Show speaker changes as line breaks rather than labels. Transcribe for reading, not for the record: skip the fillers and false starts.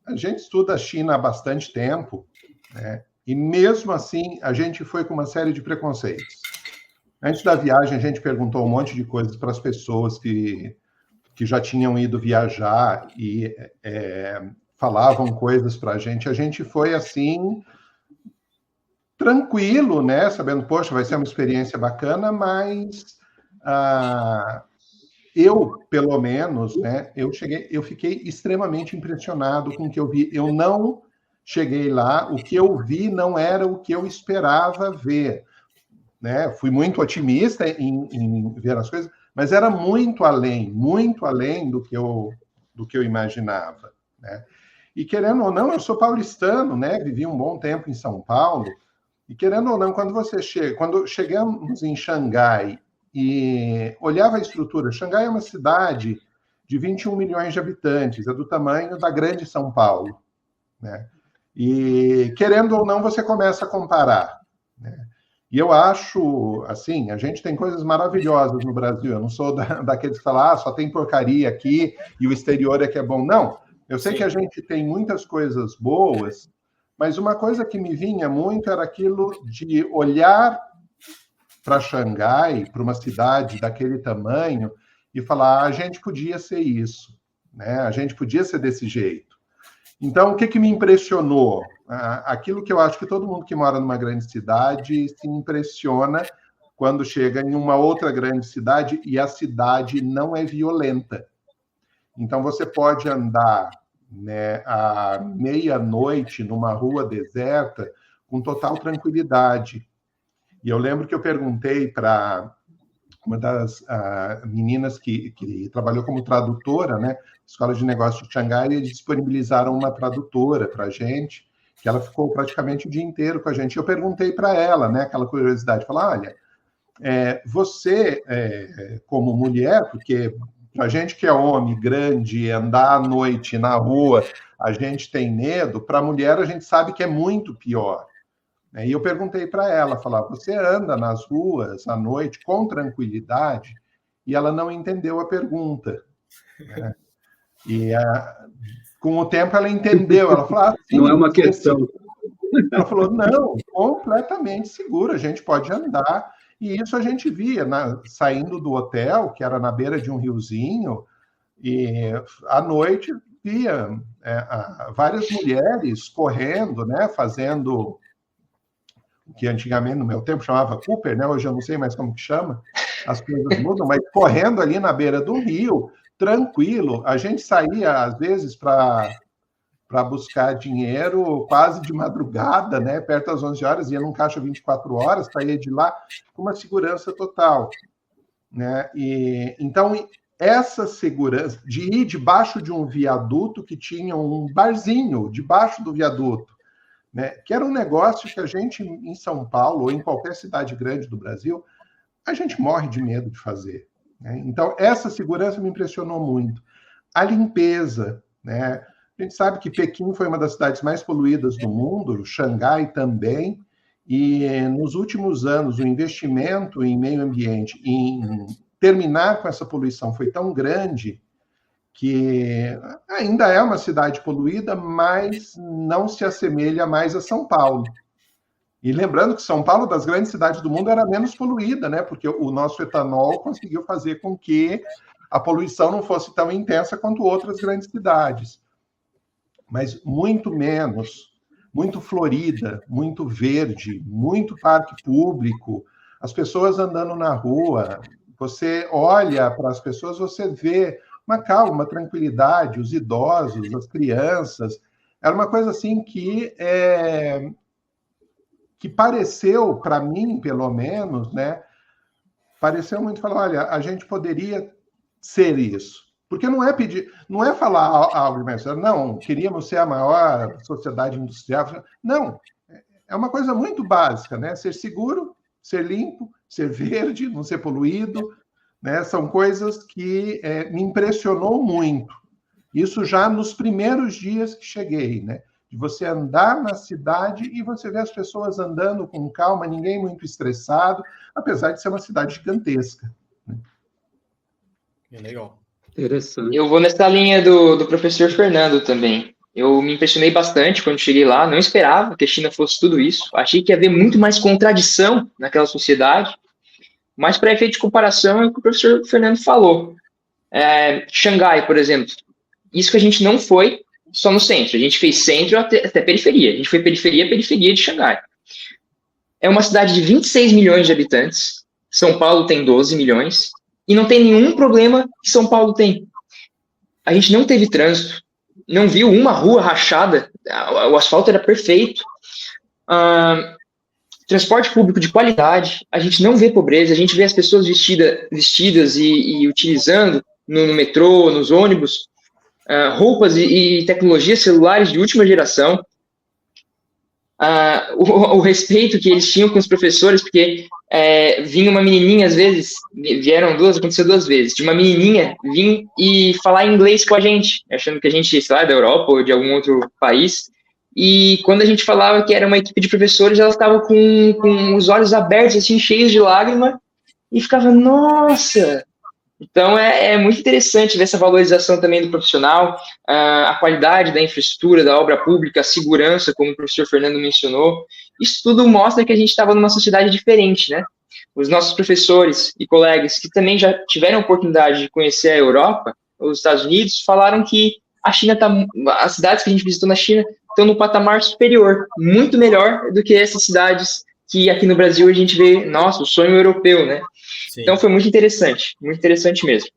a gente estuda a China há bastante tempo, né? E mesmo assim, a gente foi com uma série de preconceitos. Antes da viagem, a gente perguntou um monte de coisas para as pessoas que já tinham ido viajar e falavam coisas para a gente. A gente foi assim, tranquilo, né? Sabendo, poxa, vai ser uma experiência bacana, mas eu, pelo menos, né? Eu fiquei extremamente impressionado com o que eu vi. Eu não cheguei lá, o que eu vi não era o que eu esperava ver, né? Fui muito otimista em ver as coisas, mas era muito além do que eu imaginava, né? E querendo ou não, eu sou paulistano, né? Vivi um bom tempo em São Paulo, e querendo ou não, quando chegamos em Xangai e olhava a estrutura, Xangai é uma cidade de 21 milhões de habitantes, é do tamanho da grande São Paulo, né? E querendo ou não, você começa a comparar, né? E eu acho, assim, a gente tem coisas maravilhosas no Brasil. Eu não sou daqueles que falam, só tem porcaria aqui e o exterior é que é bom. Não, eu sei que a gente tem muitas coisas boas, mas uma coisa que me vinha muito era aquilo de olhar para Xangai, para uma cidade daquele tamanho, e falar, a gente podia ser isso, né? A gente podia ser desse jeito. Então, o que me impressionou? Aquilo que eu acho que todo mundo que mora numa grande cidade se impressiona quando chega em uma outra grande cidade e a cidade não é violenta. Então, você pode andar, né, à meia-noite numa rua deserta com total tranquilidade. E eu lembro que eu perguntei para uma das meninas que trabalhou como tradutora, né, Escola de Negócios de Xangai, e eles disponibilizaram uma tradutora para a gente, que ela ficou praticamente o dia inteiro com a gente. Eu perguntei para ela, né, aquela curiosidade, falar, olha, você, como mulher, porque a gente que é homem, grande, andar à noite na rua, a gente tem medo, para a mulher a gente sabe que é muito pior. E eu perguntei para ela, falar, você anda nas ruas à noite com tranquilidade? E ela não entendeu a pergunta, né? E com o tempo ela entendeu, ela falou, sim,
não é uma questão.
Ela falou, não, completamente seguro, a gente pode andar. E isso a gente via, saindo do hotel, que era na beira de um riozinho, e à noite via várias mulheres correndo, né, fazendo o que antigamente, no meu tempo, chamava Cooper, né? Hoje eu não sei mais como que chama, as coisas mudam, mas correndo ali na beira do rio, tranquilo. A gente saía, às vezes, para buscar dinheiro quase de madrugada, né? Perto das 11 horas, ia num caixa 24 horas, saía de lá com uma segurança total, né? E, então, essa segurança de ir debaixo de um viaduto que tinha um barzinho debaixo do viaduto, né, que era um negócio que a gente, em São Paulo ou em qualquer cidade grande do Brasil, a gente morre de medo de fazer, né? Então, essa segurança me impressionou muito. A limpeza, né? A gente sabe que Pequim foi uma das cidades mais poluídas do mundo, Xangai também, e nos últimos anos o investimento em meio ambiente, em terminar com essa poluição foi tão grande que ainda é uma cidade poluída, mas não se assemelha mais a São Paulo. E lembrando que São Paulo, das grandes cidades do mundo, era menos poluída, né? Porque o nosso etanol conseguiu fazer com que a poluição não fosse tão intensa quanto outras grandes cidades. Mas muito menos, muito florida, muito verde, muito parque público, as pessoas andando na rua. Você olha para as pessoas, você vê uma calma, uma tranquilidade, os idosos, as crianças. Era uma coisa assim que pareceu, para mim, pelo menos, né? Pareceu muito falar, olha, a gente poderia ser isso. Porque não é pedir, não é falar algo mais, não, queríamos ser a maior sociedade industrial. Não, é uma coisa muito básica, né? Ser seguro, ser limpo, ser verde, não ser poluído, né? São coisas que me impressionou muito. Isso já nos primeiros dias que cheguei, né? De você andar na cidade e você ver as pessoas andando com calma, ninguém muito estressado, apesar de ser uma cidade gigantesca. Né?
Legal.
Interessante.
Eu vou nessa linha do professor Fernando também.
Eu me impressionei bastante quando cheguei lá, não esperava que a China fosse tudo isso. Achei que ia haver muito mais contradição naquela sociedade, mas para efeito de comparação é o que o professor Fernando falou. Xangai, por exemplo, isso que a gente não foi só no centro, a gente fez centro até periferia. A gente foi periferia, periferia de Xangai. É uma cidade de 26 milhões de habitantes, São Paulo tem 12 milhões, e não tem nenhum problema que São Paulo tem. A gente não teve trânsito, não viu uma rua rachada, o asfalto era perfeito. Transporte público de qualidade, a gente não vê pobreza, a gente vê as pessoas vestidas e utilizando no metrô, nos ônibus, roupas e tecnologias celulares de última geração. O respeito que eles tinham com os professores, porque vinha uma menininha, às vezes, vieram duas, aconteceu 2 vezes, de uma menininha vir e falar inglês com a gente, achando que a gente, sei lá, da Europa ou de algum outro país, e quando a gente falava que era uma equipe de professores, ela estava com os olhos abertos, assim, cheios de lágrima, e ficava, nossa! Então, é muito interessante ver essa valorização também do profissional, a qualidade da infraestrutura, da obra pública, a segurança, como o professor Fernando mencionou. Isso tudo mostra que a gente estava numa sociedade diferente, né? Os nossos professores e colegas que também já tiveram a oportunidade de conhecer a Europa, os Estados Unidos, falaram que a China as cidades que a gente visitou na China estão no patamar superior, muito melhor do que essas cidades que aqui no Brasil a gente vê, nossa, o sonho europeu, né? Então
Sim.
foi muito interessante mesmo.